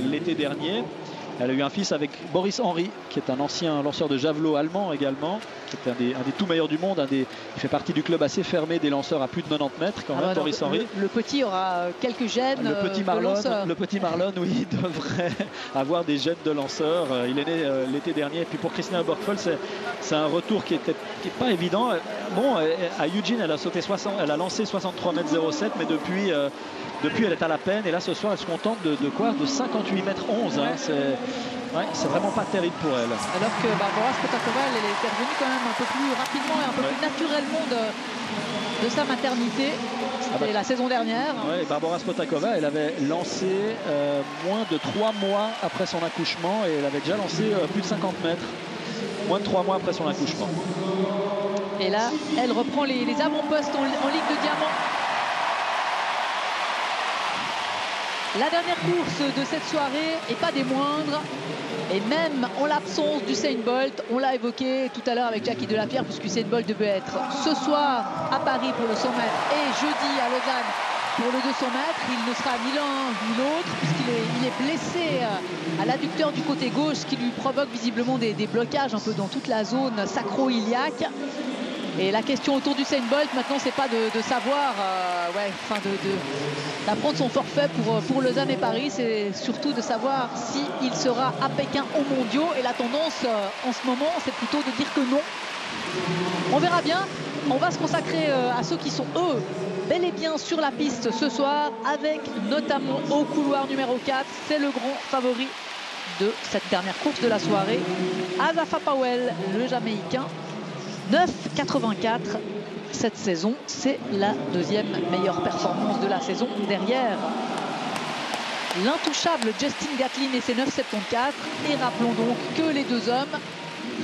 l'été dernier. Elle a eu un fils avec Boris Henry, qui est un ancien lanceur de javelot allemand également, qui est un des tout meilleurs du monde. Il fait partie du club assez fermé des lanceurs à plus de 90 mètres quand même, Boris Henry. Le petit aura quelques gènes. Le petit Marlon, oui, devrait avoir des gènes de lanceur. Il est né l'été dernier. Et puis pour Christina Oberkvold, c'est un retour qui est pas évident. Bon, à Eugene, elle a lancé 63 mètres 07, mais depuis elle est à la peine. Et là, ce soir, elle se contente de 58 mètres 11. Hein. C'est vraiment pas terrible pour elle. Alors que Barbora Spotakova, elle est revenue quand même un peu plus rapidement et un peu plus naturellement de sa maternité. C'était la saison dernière. Ouais, Barbora Spotakova, elle avait lancé moins de 3 mois après son accouchement et elle avait déjà lancé plus de 50 mètres. Moins de 3 mois après son accouchement. Et là, elle reprend les avant-postes en ligue de diamant. La dernière course de cette soirée, et pas des moindres, et même en l'absence d'Usain Bolt, on l'a évoqué tout à l'heure avec Jackie Delapierre, puisque Usain Bolt devait être ce soir à Paris pour le 100 mètres et jeudi à Lausanne pour le 200 mètres. Il ne sera ni l'un ni l'autre, puisqu'il est blessé à l'adducteur du côté gauche, ce qui lui provoque visiblement des blocages un peu dans toute la zone sacro-iliaque. Et la question autour du Usain Bolt maintenant, c'est pas de savoir, d'apprendre son forfait pour Lausanne et Paris, c'est surtout de savoir s'il sera à Pékin aux mondiaux. Et la tendance en ce moment, c'est plutôt de dire que non. On verra bien. On va se consacrer à ceux qui sont, eux, bel et bien sur la piste ce soir, avec notamment au couloir numéro 4, c'est le grand favori de cette dernière course de la soirée, Asafa Powell, le Jamaïcain. 9,84 cette saison, c'est la deuxième meilleure performance de la saison derrière l'intouchable Justin Gatlin et ses 9,74. Et rappelons donc que les deux hommes,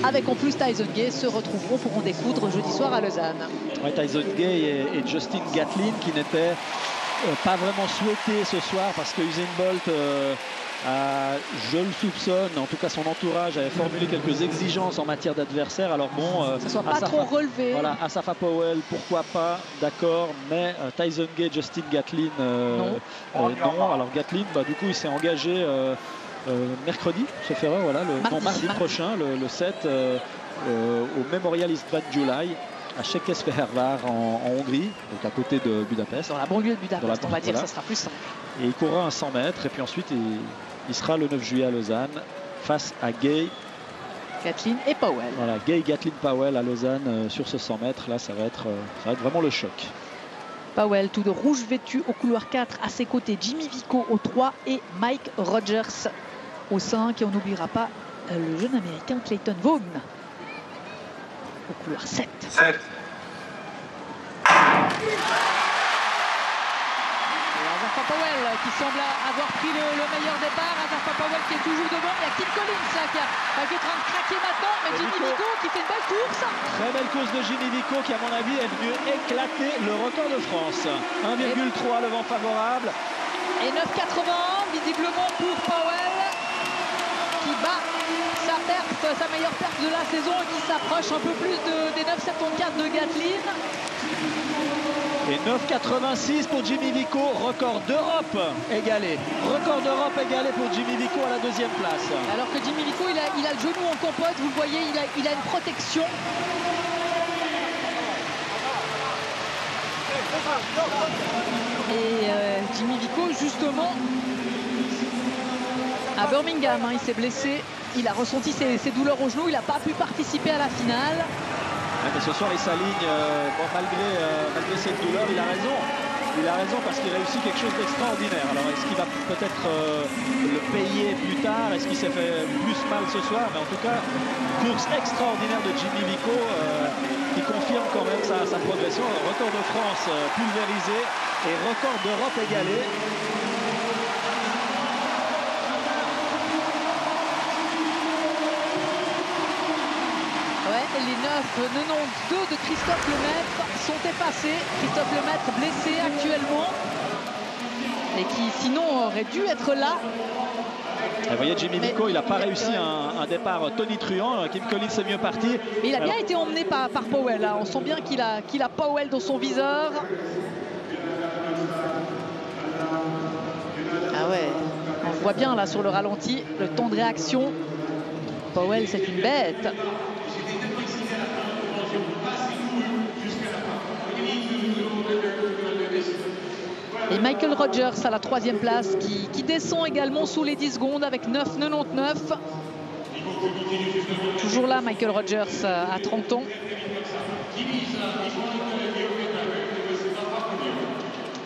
avec en plus Tyson Gay, se retrouveront pour en découdre jeudi soir à Lausanne. Ouais, Tyson Gay et Justin Gatlin qui n'étaient pas vraiment souhaités ce soir parce que Usain Bolt, je le soupçonne, en tout cas son entourage avait formulé quelques exigences en matière d'adversaire. Alors bon, ça soit pas trop relevé. Voilà, Asafa Powell, pourquoi pas, d'accord, mais Tyson Gay, Justin Gatlin, non. Alors Gatlin, du coup, il s'est engagé mercredi, sauf erreur, voilà, mardi prochain, le 7, au Memorial István Gyulai à Székesfehérvár en Hongrie, donc à côté de Budapest. Dans la banlieue de Budapest, on va dire, ça sera plus simple. Et il courra un 100 mètres et puis ensuite il sera le 9 juillet à Lausanne face à Gay, Gatlin et Powell. Voilà, Gay, Gatlin, Powell à Lausanne sur ce 100 mètres. Là, ça va être vraiment le choc. Powell, tout de rouge vêtu au couloir 4. À ses côtés, Jimmy Vico au 3 et Mike Rogers au 5. Et on n'oubliera pas le jeune américain Clayton Vaughn au couloir 7. Asafa Powell qui semble avoir pris le meilleur départ. Asafa Powell qui est toujours devant. Il y a Kim Collins qui est en train de craquer maintenant. Mais Jimmy Vico qui fait une belle course. Très belle course de Jimmy Vico qui, à mon avis, est venu éclater le record de France. 1,3 le vent favorable. Et 9,81 visiblement pour Powell qui bat sa meilleure perte de la saison et qui s'approche un peu plus des 9,74 de Gatlin. Et 9,86 pour Jimmy Vico, record d'Europe égalé. Record d'Europe égalé pour Jimmy Vico à la deuxième place. Alors que Jimmy Vico, il a le genou en compote, vous le voyez, il a une protection. Et Jimmy Vico, justement, à Birmingham, il s'est blessé. Il a ressenti ses douleurs au genou, il n'a pas pu participer à la finale. Ouais, mais ce soir, il s'aligne, malgré cette douleur, il a raison. Il a raison parce qu'il réussit quelque chose d'extraordinaire. Alors, est-ce qu'il va peut-être le payer plus tard? Est-ce qu'il s'est fait plus mal ce soir? Mais en tout cas, course extraordinaire de Jimmy Vico qui confirme quand même sa progression. Record de France pulvérisé et record d'Europe égalé. Les 9,92 de Christophe Lemaître sont effacés. Christophe Lemaître blessé actuellement et qui sinon aurait dû être là. Vous voyez, Jimmy Vico, il n'a pas réussi un départ tonitruant. Kim Collins est mieux parti. Mais il a bien été emmené par Powell. Là. On sent bien qu'il a Powell dans son viseur. Ah ouais, On voit bien là sur le ralenti le temps de réaction. Powell, c'est une bête. Et Michael Rogers à la 3e place qui descend également sous les 10 secondes avec 9,99. Toujours là, Michael Rogers à 30 ans.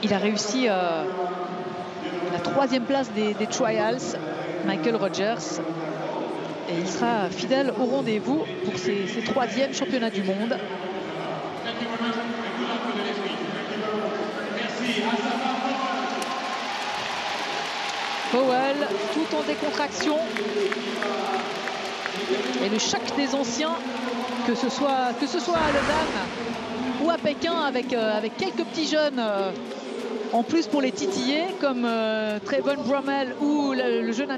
Il a réussi la 3e place des trials, Michael Rogers. Et il sera fidèle au rendez-vous pour ses 3e championnats du monde. Powell, tout en décontraction. Et le choc des anciens, que ce soit à Lausanne ou à Pékin, avec quelques petits jeunes en plus pour les titiller, comme Trayvon Bromell ou le jeune